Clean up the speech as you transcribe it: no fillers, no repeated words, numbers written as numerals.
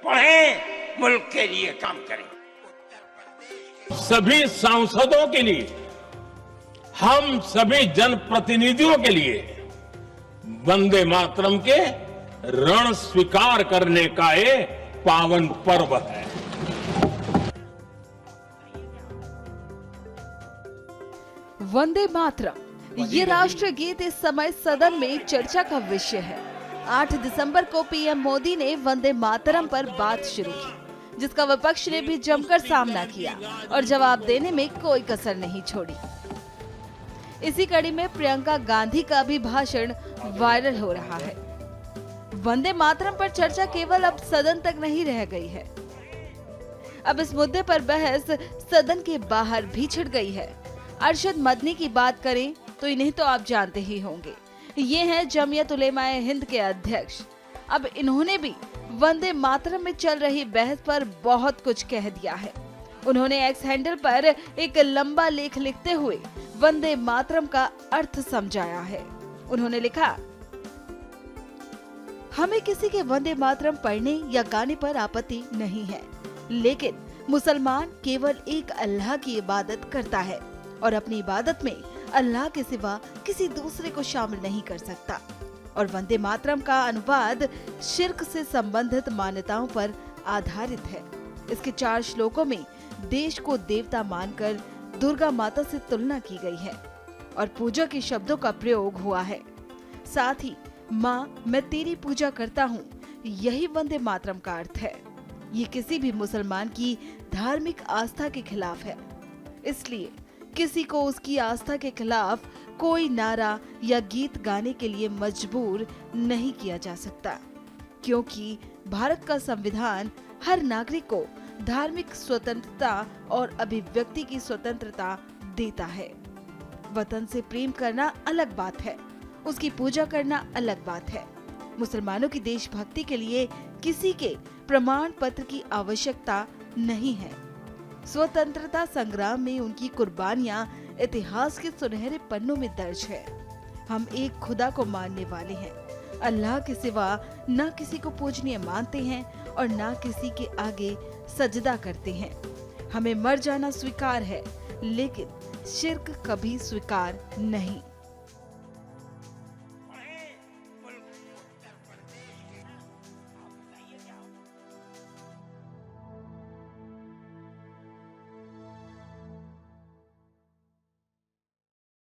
पढ़ें, मुल्क के लिए काम करें। सभी सांसदों के लिए, हम सभी जनप्रतिनिधियों के लिए वंदे मातरम के ऋण स्वीकार करने का ये पावन पर्व है। वंदे मातरम ये राष्ट्रगीत इस समय सदन में चर्चा का विषय है। 8 दिसंबर को पीएम मोदी ने वंदे मातरम पर बात शुरू की, जिसका विपक्ष ने भी जमकर सामना किया और जवाब देने में कोई कसर नहीं छोड़ी। इसी कड़ी में प्रियंका गांधी का भी भाषण वायरल हो रहा है। वंदे मातरम पर चर्चा केवल अब सदन तक नहीं रह गई है, अब इस मुद्दे पर बहस सदन के बाहर भी छिड़ गई है। अरशद मदनी की बात करें तो इन्हें तो आप जानते ही होंगे, ये हैं जमीयत उलेमाए हिंद के अध्यक्ष। अब इन्होंने भी वंदे मातरम में चल रही बहस पर बहुत कुछ कह दिया है। उन्होंने एक्स हैंडल पर एक लंबा लेख लिखते हुए वंदे मातरम का अर्थ समझाया है। उन्होंने लिखा, हमें किसी के वंदे मातरम पढ़ने या गाने पर आपत्ति नहीं है, लेकिन मुसलमान केवल एक अल्लाह की इबादत करता है और अपनी इबादत में अल्लाह के सिवा किसी दूसरे को शामिल नहीं कर सकता। और वंदे मातरम का अनुवाद शिर्क से संबंधित मान्यताओं पर आधारित है। इसके 4 श्लोकों में देश को देवता मानकर दुर्गा माता से तुलना की गई है और पूजा के शब्दों का प्रयोग हुआ है। साथ ही माँ मैं तेरी पूजा करता हूँ, यही वंदे मातरम का अर्थ है। ये किसी भी मुसलमान की धार्मिक आस्था के खिलाफ है, इसलिए किसी को उसकी आस्था के खिलाफ कोई नारा या गीत गाने के लिए मजबूर नहीं किया जा सकता, क्योंकि भारत का संविधान हर नागरिक को धार्मिक स्वतंत्रता और अभिव्यक्ति की स्वतंत्रता देता है। वतन से प्रेम करना अलग बात है, उसकी पूजा करना अलग बात है। मुसलमानों की देशभक्ति के लिए किसी के प्रमाण पत्र की आवश्यकता नहीं है। स्वतंत्रता संग्राम में उनकी कुर्बानियां इतिहास के सुनहरे पन्नों में दर्ज है। हम एक खुदा को मानने वाले हैं, अल्लाह के सिवा न किसी को पूजनीय मानते हैं और न किसी के आगे सजदा करते हैं। हमें मर जाना स्वीकार है, लेकिन शिर्क कभी स्वीकार नहीं।